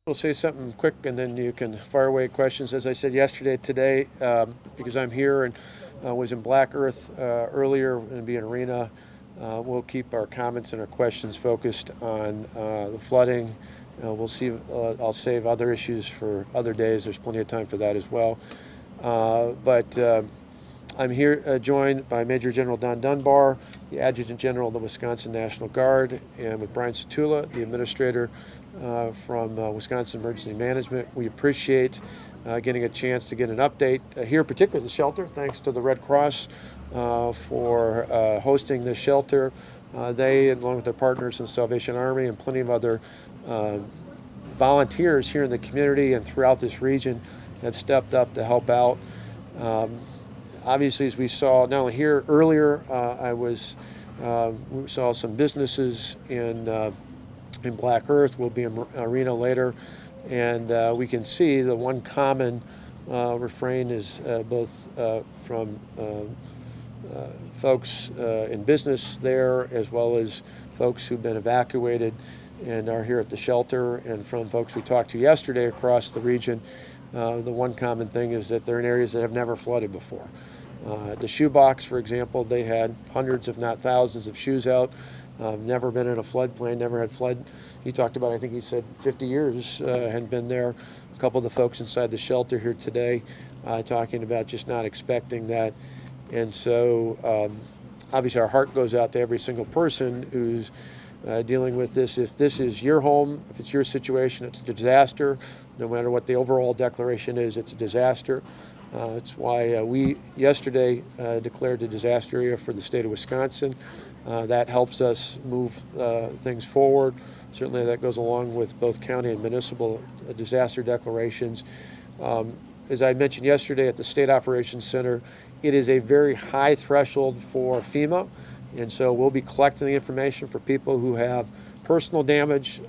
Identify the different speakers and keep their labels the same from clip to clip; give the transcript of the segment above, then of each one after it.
Speaker 1: We'll say something quick and then you can fire away questions. As I said yesterday, today, because I'm here and was in Black Earth earlier, going to be in Arena, we'll keep our comments and our questions focused on the flooding. We'll see. I'll save other issues for other days. There's plenty of time for that as well. But I'm here joined by Major General Don Dunbar, the Adjutant General of the Wisconsin National Guard, and with Brian Satula, the Administrator from Wisconsin Emergency Management. We appreciate getting a chance to get an update here, particularly the shelter. Thanks to the Red Cross for hosting this shelter. They, along with their partners in the Salvation Army and plenty of other volunteers here in the community and throughout this region, have stepped up to help out. Obviously, as we saw not only here earlier, we saw some businesses in Black Earth. We'll be in Arena later, and we can see the one common refrain is both from folks in business there, as well as folks who've been evacuated and are here at the shelter, and from folks we talked to yesterday across the region. The one common thing is that they're in areas that have never flooded before. The shoebox, for example, they had hundreds, if not thousands, of shoes out. Never been in a floodplain, never had flood. He talked about, I think he said 50 years hadn't been there. A couple of the folks inside the shelter here today talking about just not expecting that. And so obviously our heart goes out to every single person who's dealing with this. If this is your home, if it's your situation, it's a disaster. No matter what the overall declaration is, it's a disaster. It's why we yesterday declared a disaster area for the state of Wisconsin. That helps us move things forward. Certainly that goes along with both county and municipal disaster declarations. As I mentioned yesterday at the State Operations Center, it is a very high threshold for FEMA, and so we'll be collecting the information for people who have personal damage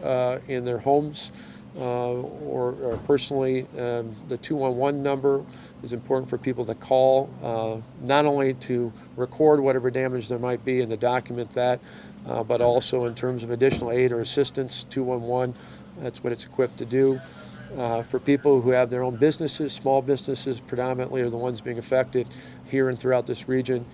Speaker 1: in their homes or personally. The 211 number is important for people to call, not only to record whatever damage there might be and to document that, but also in terms of additional aid or assistance. 211, that's what it's equipped to do. For people who have their own businesses, small businesses predominantly are the ones being affected here and throughout this region,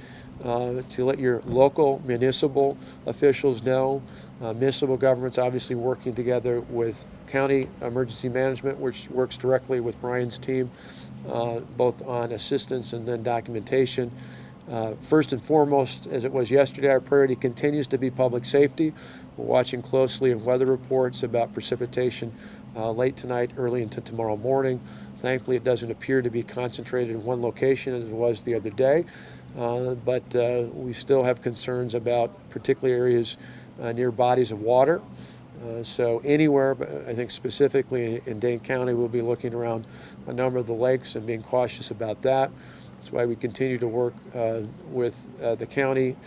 Speaker 1: to let your local municipal officials know. Municipal governments obviously working together with county emergency management, which works directly with Brian's team, both on assistance and then documentation. First and foremost, as it was yesterday, our priority continues to be public safety. We're watching closely in weather reports about precipitation late tonight, early into tomorrow morning. Thankfully, it doesn't appear to be concentrated in one location as it was the other day, but we still have concerns about particular areas near bodies of water. So anywhere, but I think specifically in Dane County, we'll be looking around a number of the lakes and being cautious about that. That's why we continue to work with the county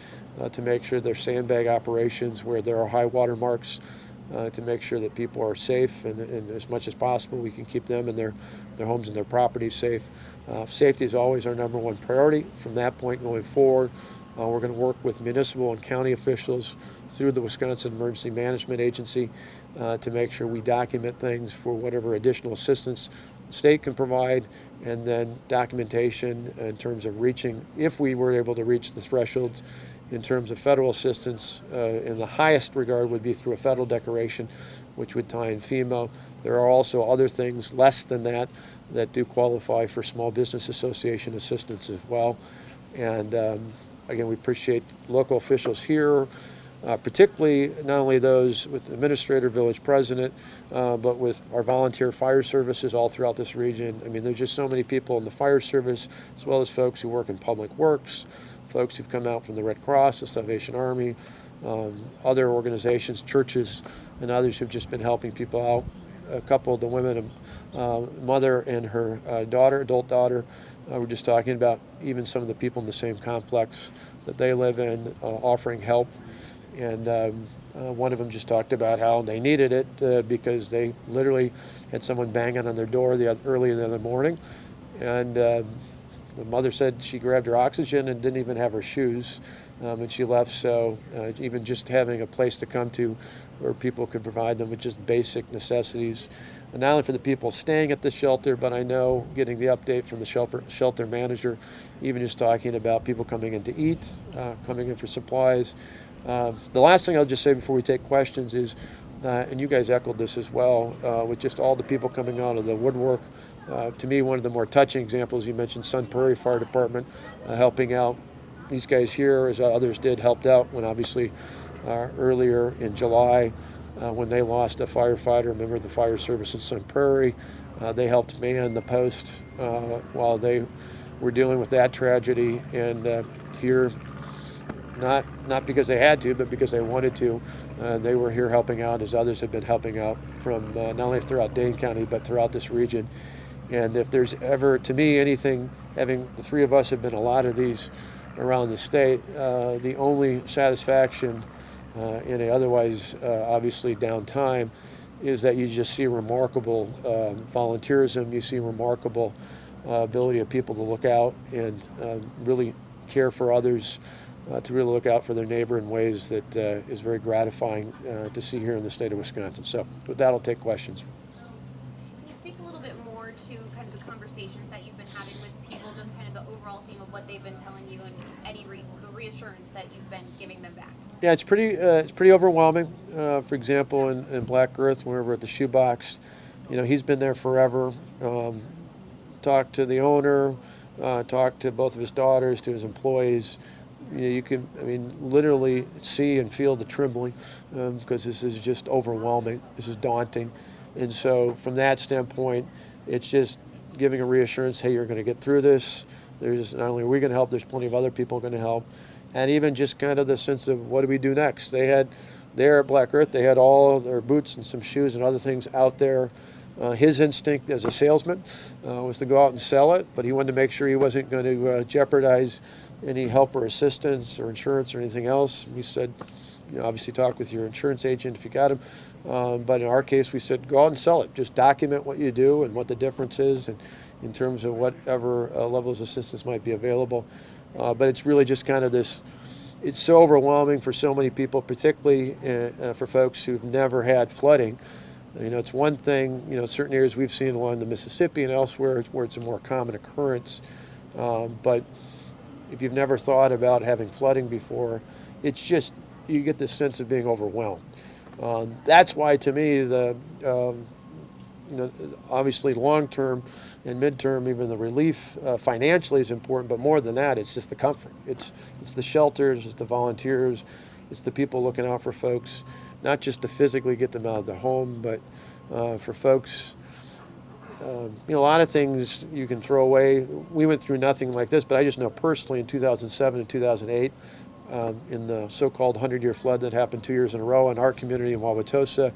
Speaker 1: to make sure there's sandbag operations where there are high water marks, to make sure that people are safe, and as much as possible we can keep them and their homes and their properties safe. Safety is always our number one priority. From that point going forward, we're going to work with municipal and county officials through the Wisconsin Emergency Management Agency to make sure we document things for whatever additional assistance the state can provide, and then documentation in terms of reaching, if we were able to reach the thresholds in terms of federal assistance, in the highest regard would be through a federal declaration, which would tie in FEMA. There are also other things less than that that do qualify for Small Business Association assistance as well. And again, we appreciate local officials here, particularly not only those with the administrator, village president, but with our volunteer fire services all throughout this region. I mean, there's just so many people in the fire service, as well as folks who work in public works, folks who've come out from the Red Cross, the Salvation Army, other organizations, churches, and others who've just been helping people out. A couple of the women, mother and her adult daughter, we're just talking about even some of the people in the same complex that they live in, offering help. And one of them just talked about how they needed it because they literally had someone banging on their door early in the other morning. And the mother said she grabbed her oxygen and didn't even have her shoes, and she left. So even just having a place to come to where people could provide them with just basic necessities not only for the people staying at the shelter, but I know getting the update from the shelter manager, even just talking about people coming in to eat, coming in for supplies. The last thing I'll just say before we take questions is, and you guys echoed this as well, with just all the people coming out of the woodwork. To me, one of the more touching examples, you mentioned Sun Prairie Fire Department helping out. These guys here, as others did, helped out when obviously earlier in July when they lost a firefighter, a member of the fire service in Sun Prairie. They helped man the post while they were dealing with that tragedy. And here, not because they had to, but because they wanted to, they were here helping out as others have been helping out from not only throughout Dane County, but throughout this region. And if there's ever, to me, anything, having the three of us have been a lot of these around the state, the only satisfaction in a otherwise obviously down time is that you just see remarkable volunteerism, you see remarkable ability of people to look out and really care for others, to really look out for their neighbor in ways that is very gratifying to see here in the state of Wisconsin. So with that, I'll take questions.
Speaker 2: Can you speak a little bit more to kind of the conversations that you've been having with people, just kind of the overall theme of what they've been telling you and any the reassurance that you've been giving them back?
Speaker 1: Yeah, it's pretty overwhelming. For example, in Black Earth, when we were at the shoebox, he's been there forever. Talked to the owner, talked to both of his daughters, to his employees. You can, literally see and feel the trembling because this is just overwhelming. This is daunting. And so from that standpoint, it's just giving a reassurance, hey, you're going to get through this. There's not only are we going to help, there's plenty of other people going to help. And even just kind of the sense of what do we do next? There at Black Earth, they had all their boots and some shoes and other things out there. His instinct as a salesman was to go out and sell it, but he wanted to make sure he wasn't going to jeopardize any help or assistance or insurance or anything else. We said, obviously talk with your insurance agent if you got him. But in our case, we said, go out and sell it. Just document what you do and what the difference is and in terms of whatever levels of assistance might be available. But it's really just kind of this, it's so overwhelming for so many people, particularly for folks who've never had flooding. It's one thing, certain areas we've seen along the Mississippi and elsewhere where it's a more common occurrence. But if you've never thought about having flooding before, it's just, you get this sense of being overwhelmed. That's why, to me, obviously long-term and midterm, even the relief financially is important, but more than that, it's just the comfort. It's the shelters, it's the volunteers, it's the people looking out for folks, not just to physically get them out of their home, but for folks. A lot of things you can throw away. We went through nothing like this, but I just know personally in 2007 and 2008, in the so-called 100-year flood that happened 2 years in a row in our community in Wauwatosa,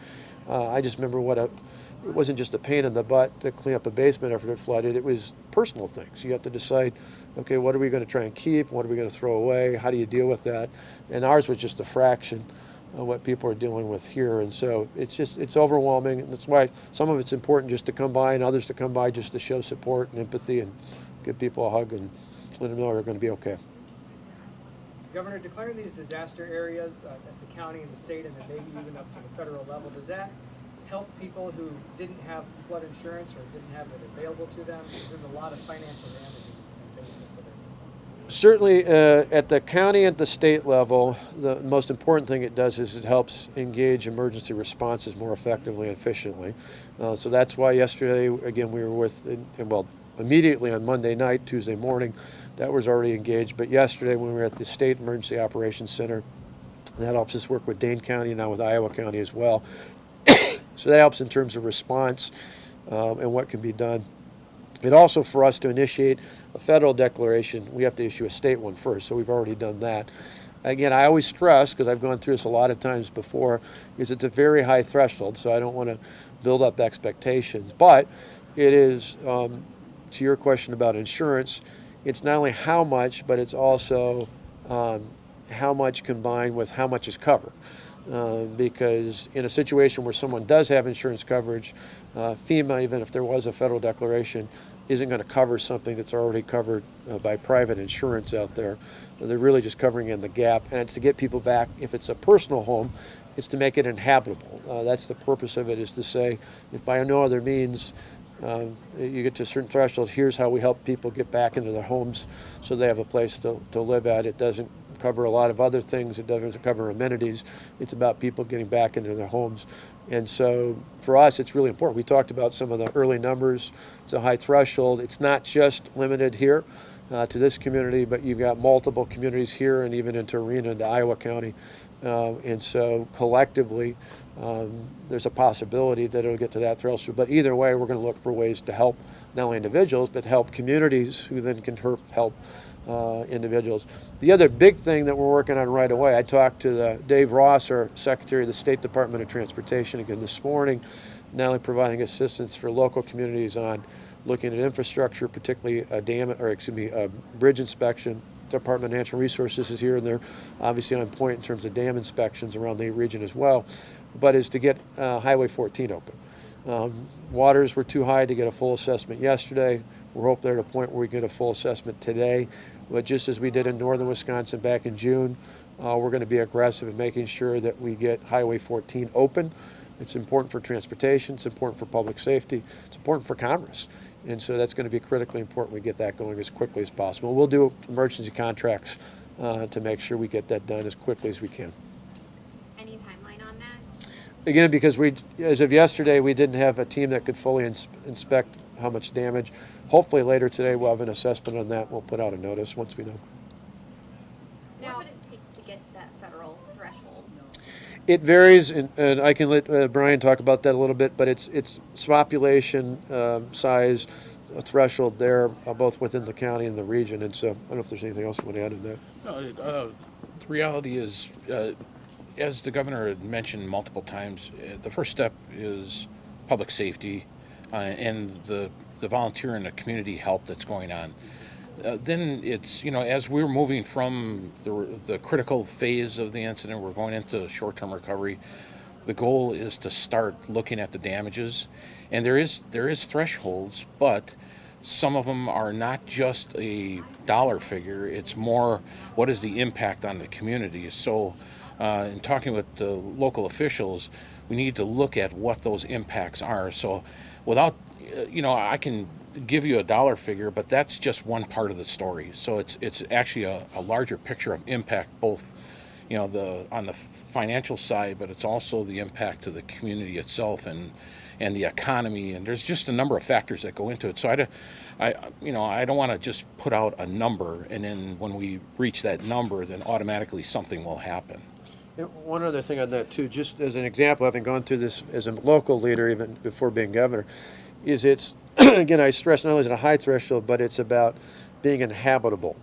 Speaker 1: I just remember it wasn't just a pain in the butt to clean up a basement after it flooded. It was personal things. You have to decide, okay, what are we going to try and keep? What are we going to throw away? How do you deal with that? And ours was just a fraction of what people are dealing with here. And so it's overwhelming. And that's why some of it's important just to come by and others to come by just to show support and empathy and give people a hug and let them know they're going to be okay.
Speaker 3: Governor, declaring these disaster areas at the county and the state and then maybe even up to the federal level, does that help people who didn't have flood insurance or didn't have it available to them? Because there's a lot of financial damage in basements that are...
Speaker 1: Certainly at the county and the state level, the most important thing it does is it helps engage emergency responses more effectively and efficiently. So that's why yesterday, again, we were immediately on Monday night, Tuesday morning, that was already engaged. But yesterday when we were at the State Emergency Operations Center, that helps us work with Dane County and now with Iowa County as well. So that helps in terms of response and what can be done. It also, for us to initiate a federal declaration, we have to issue a state one first, so we've already done that. Again, I always stress, because I've gone through this a lot of times before, is it's a very high threshold, so I don't want to build up expectations. But it is, to your question about insurance, it's not only how much, but it's also how much combined with how much is covered. Because in a situation where someone does have insurance coverage, FEMA, even if there was a federal declaration, isn't going to cover something that's already covered by private insurance out there. They're really just covering in the gap, and it's to get people back. If it's a personal home, It's to make it inhabitable. That's the purpose of it, is to say, if by no other means you get to a certain threshold, here's how we help people get back into their homes so they have a place to live at. It doesn't cover a lot of other things. It doesn't cover amenities. It's about people getting back into their homes. And so for us, it's really important. We talked about some of the early numbers. It's a high threshold. It's not just limited here to this community, but you've got multiple communities here and even into Arena, into Iowa County. And so collectively, there's a possibility that it'll get to that threshold. But either way, we're going to look for ways to help not only individuals, but help communities who then can help individuals. The other big thing that we're working on right away, I talked to Dave Ross, our Secretary of the State Department of Transportation, again this morning, not only providing assistance for local communities on looking at infrastructure, particularly a bridge inspection. Department of Natural Resources is here, and they're obviously on point in terms of dam inspections around the region as well, but is to get Highway 14 open. Waters were too high to get a full assessment yesterday. We're hoping they're at a point where we get a full assessment today. But just as we did in northern Wisconsin back in June, we're going to be aggressive in making sure that we get Highway 14 open. It's important for transportation. It's important for public safety. It's important for commerce. And so that's going to be critically important we get that going as quickly as possible. We'll do emergency contracts to make sure we get that done as quickly as we can.
Speaker 2: Any timeline on that?
Speaker 1: Again, because as of yesterday, we didn't have a team that could fully inspect how much damage. Hopefully later today we'll have an assessment on that. We'll put out a notice once we know.
Speaker 2: What would it take to get to that federal threshold?
Speaker 1: It varies, and I can let Brian talk about that a little bit, but it's population size, a threshold there, both within the county and the region. And so I don't know if there's anything else you want to add to that.
Speaker 4: No, the reality is, as the governor had mentioned multiple times, the first step is public safety and the volunteer and the community help that's going on. Then it's, as we're moving from the critical phase of the incident, we're going into short-term recovery. The goal is to start looking at the damages, and there is thresholds, but some of them are not just a dollar figure. It's more, what is the impact on the community? So in talking with the local officials, we need to look at what those impacts are. So without, I can give you a dollar figure, but that's just one part of the story. So it's actually a larger picture of impact, both on the financial side, but it's also the impact to the community itself and the economy, and there's just a number of factors that go into it. So I don't want to just put out a number and then when we reach that number, then automatically something will happen.
Speaker 1: One other thing on that too, just as an example, having gone through this as a local leader even before being governor, is it's again, I stress not only is it a high threshold, but it's about being inhabitable.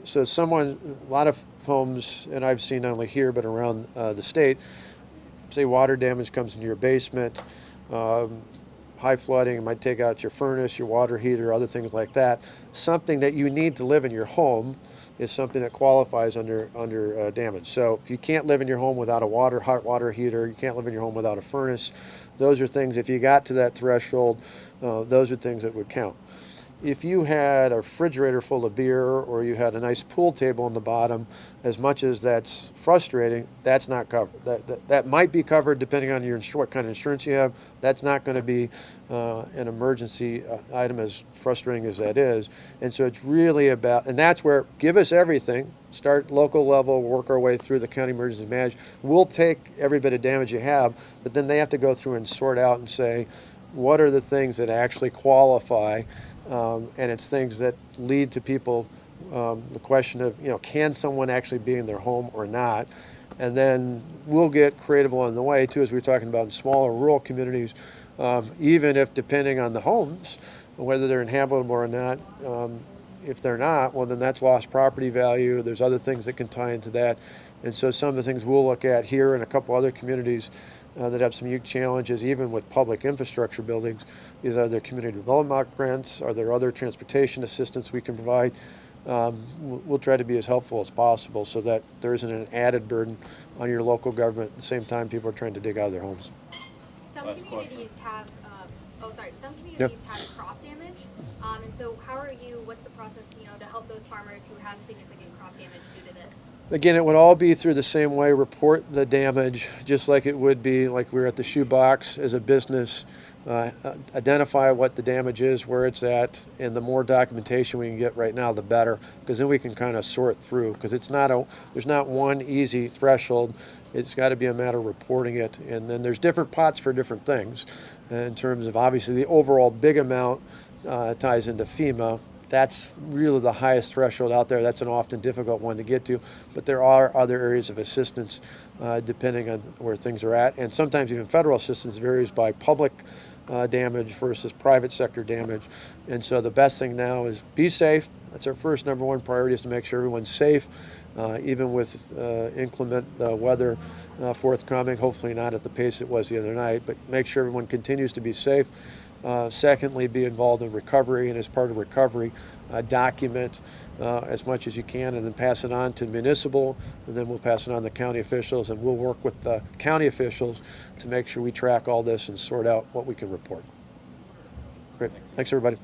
Speaker 1: So a lot of homes, and I've seen not only here but around the state, say water damage comes into your basement, high flooding, it might take out your furnace, your water heater, other things like that. Something that you need to live in your home is something that qualifies under damage. So if you can't live in your home without a hot water heater, you can't live in your home without a furnace, those are things, if you got to that threshold, those are things that would count. If you had a refrigerator full of beer or you had a nice pool table on the bottom, as much as that's frustrating, that's not covered. That might be covered depending on what kind of insurance you have. That's not going to be an emergency item, as frustrating as that is. And so it's really about, and that's where, give us everything, start local level, work our way through the county emergency management. We'll take every bit of damage you have, but then they have to go through and sort out and say, what are the things that actually qualify? And it's things that lead to people, the question of, can someone actually be in their home or not? And then we'll get creative along the way, too, as we were talking about in smaller rural communities, even if depending on the homes, whether they're inhabitable or not, if they're not, well, then that's lost property value. There's other things that can tie into that. And so some of the things we'll look at here in a couple other communities that have some unique challenges, even with public infrastructure buildings, is are there community development grants? Are there other transportation assistance we can provide? We'll try to be as helpful as possible so that there isn't an added burden on your local government at the same time people are trying to dig out of their homes.
Speaker 2: Some communities have, have crop damage, and so what's the process, to help those farmers who have significant crop damage due to this?
Speaker 1: Again, it would all be through the same way, report the damage, just like it would be like we were at the shoebox as a business, identify what the damage is, where it's at, and the more documentation we can get right now, the better, because then we can kind of sort through, because there's not one easy threshold. It's got to be a matter of reporting it, and then there's different pots for different things. In terms of, obviously, the overall big amount ties into FEMA. That's really the highest threshold out there. That's an often difficult one to get to, but there are other areas of assistance depending on where things are at, and sometimes even federal assistance varies by public damage versus private sector damage. And so the best thing now is be safe. That's our first number one priority, is to make sure everyone's safe, even with inclement weather forthcoming. Hopefully not at the pace it was the other night, but make sure everyone continues to be safe. Secondly, be involved in recovery, and as part of recovery, document as much as you can, and then pass it on to municipal, and then we'll pass it on to county officials, and we'll work with the county officials to make sure we track all this and sort out what we can report. Great. Thanks, everybody.